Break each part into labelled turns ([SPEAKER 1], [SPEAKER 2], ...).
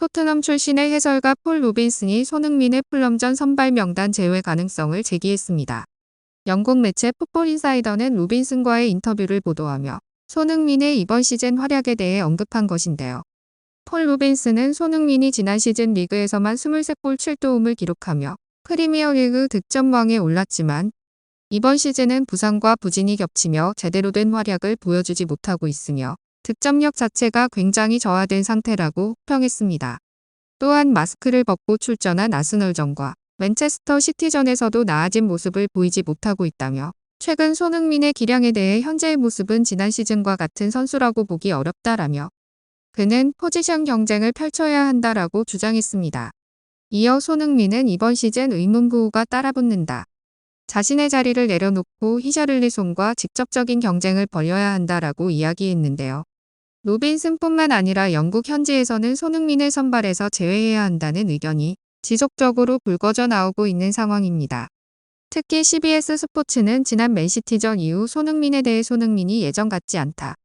[SPEAKER 1] 토트넘 출신의 해설가 폴 로빈슨이 손흥민의 풀럼전 선발 명단 제외 가능성을 제기했습니다. 영국 매체 풋볼 인사이더는 로빈슨과의 인터뷰를 보도하며 손흥민의 이번 시즌 활약에 대해 언급한 것인데요. 폴 로빈슨은 손흥민이 지난 시즌 리그에서만 23골 7도움을 기록하며 프리미어리그 득점왕에 올랐지만 이번 시즌은 부상과 부진이 겹치며 제대로 된 활약을 보여주지 못하고 있으며 득점력 자체가 굉장히 저하된 상태라고 평했습니다. 또한 마스크를 벗고 출전한 아스널전과 맨체스터 시티전에서도 나아진 모습을 보이지 못하고 있다며 최근 손흥민의 기량에 대해 현재의 모습은 지난 시즌과 같은 선수라고 보기 어렵다라며 그는 포지션 경쟁을 펼쳐야 한다라고 주장했습니다. 이어 손흥민은 이번 시즌 의문부호가 따라붙는다. 자신의 자리를 내려놓고 히샤를리송과 직접적인 경쟁을 벌여야 한다라고 이야기했는데요. 로빈슨뿐만 아니라 영국 현지에서는 손흥민을 선발에서 제외해야 한다는 의견이 지속적으로 불거져 나오고 있는 상황입니다. 특히 CBS 스포츠는 지난 맨시티전 이후 손흥민에 대해 손흥민이 예전 같지 않다.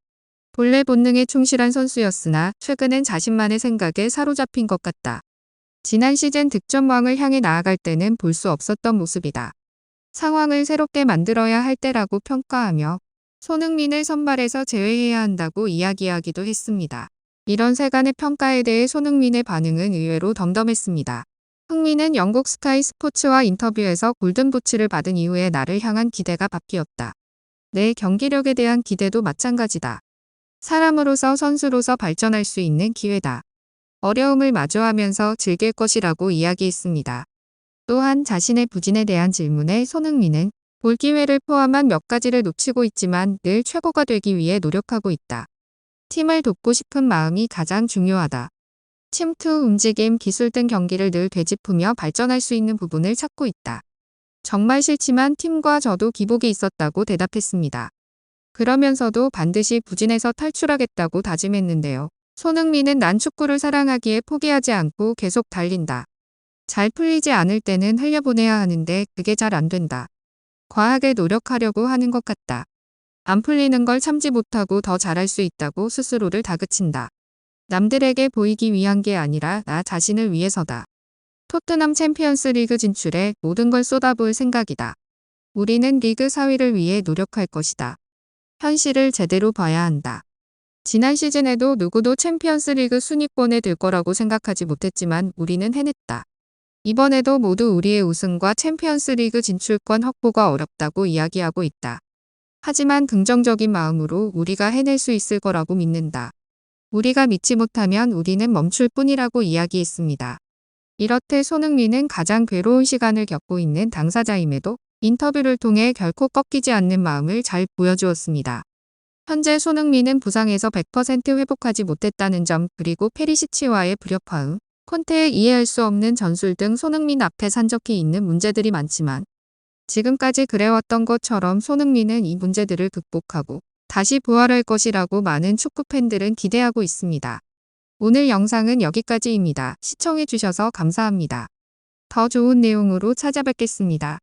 [SPEAKER 1] 본래 본능에 충실한 선수였으나 최근엔 자신만의 생각에 사로잡힌 것 같다. 지난 시즌 득점왕을 향해 나아갈 때는 볼 수 없었던 모습이다. 상황을 새롭게 만들어야 할 때라고 평가하며 손흥민을 선발에서 제외해야 한다고 이야기하기도 했습니다. 이런 세간의 평가에 대해 손흥민의 반응은 의외로 덤덤했습니다. 흥민은 영국 스카이 스포츠와 인터뷰에서 골든부츠를 받은 이후에 나를 향한 기대가 바뀌었다. 내 경기력에 대한 기대도 마찬가지다. 사람으로서 선수로서 발전할 수 있는 기회다. 어려움을 마주하면서 즐길 것이라고 이야기했습니다. 또한 자신의 부진에 대한 질문에 손흥민은 볼 기회를 포함한 몇 가지를 놓치고 있지만 늘 최고가 되기 위해 노력하고 있다. 팀을 돕고 싶은 마음이 가장 중요하다. 침투, 움직임, 기술 등 경기를 늘 되짚으며 발전할 수 있는 부분을 찾고 있다. 정말 싫지만 팀과 저도 기복이 있었다고 대답했습니다. 그러면서도 반드시 부진에서 탈출하겠다고 다짐했는데요. 손흥민은 난 축구를 사랑하기에 포기하지 않고 계속 달린다. 잘 풀리지 않을 때는 흘려보내야 하는데 그게 잘 안 된다. 과하게 노력하려고 하는 것 같다. 안 풀리는 걸 참지 못하고 더 잘할 수 있다고 스스로를 다그친다. 남들에게 보이기 위한 게 아니라 나 자신을 위해서다. 토트넘 챔피언스 리그 진출에 모든 걸 쏟아부을 생각이다. 우리는 리그 4위를 위해 노력할 것이다. 현실을 제대로 봐야 한다. 지난 시즌에도 누구도 챔피언스 리그 순위권에 들 거라고 생각하지 못했지만 우리는 해냈다. 이번에도 모두 우리의 우승과 챔피언스 리그 진출권 확보가 어렵다고 이야기하고 있다. 하지만 긍정적인 마음으로 우리가 해낼 수 있을 거라고 믿는다. 우리가 믿지 못하면 우리는 멈출 뿐이라고 이야기했습니다. 이렇듯 손흥민은 가장 괴로운 시간을 겪고 있는 당사자임에도 인터뷰를 통해 결코 꺾이지 않는 마음을 잘 보여주었습니다. 현재 손흥민은 부상에서 100% 회복하지 못했다는 점 그리고 페리시치와의 불협화음, 콘테의 이해할 수 없는 전술 등 손흥민 앞에 산적해 있는 문제들이 많지만 지금까지 그래왔던 것처럼 손흥민은 이 문제들을 극복하고 다시 부활할 것이라고 많은 축구 팬들은 기대하고 있습니다. 오늘 영상은 여기까지입니다. 시청해주셔서 감사합니다. 더 좋은 내용으로 찾아뵙겠습니다.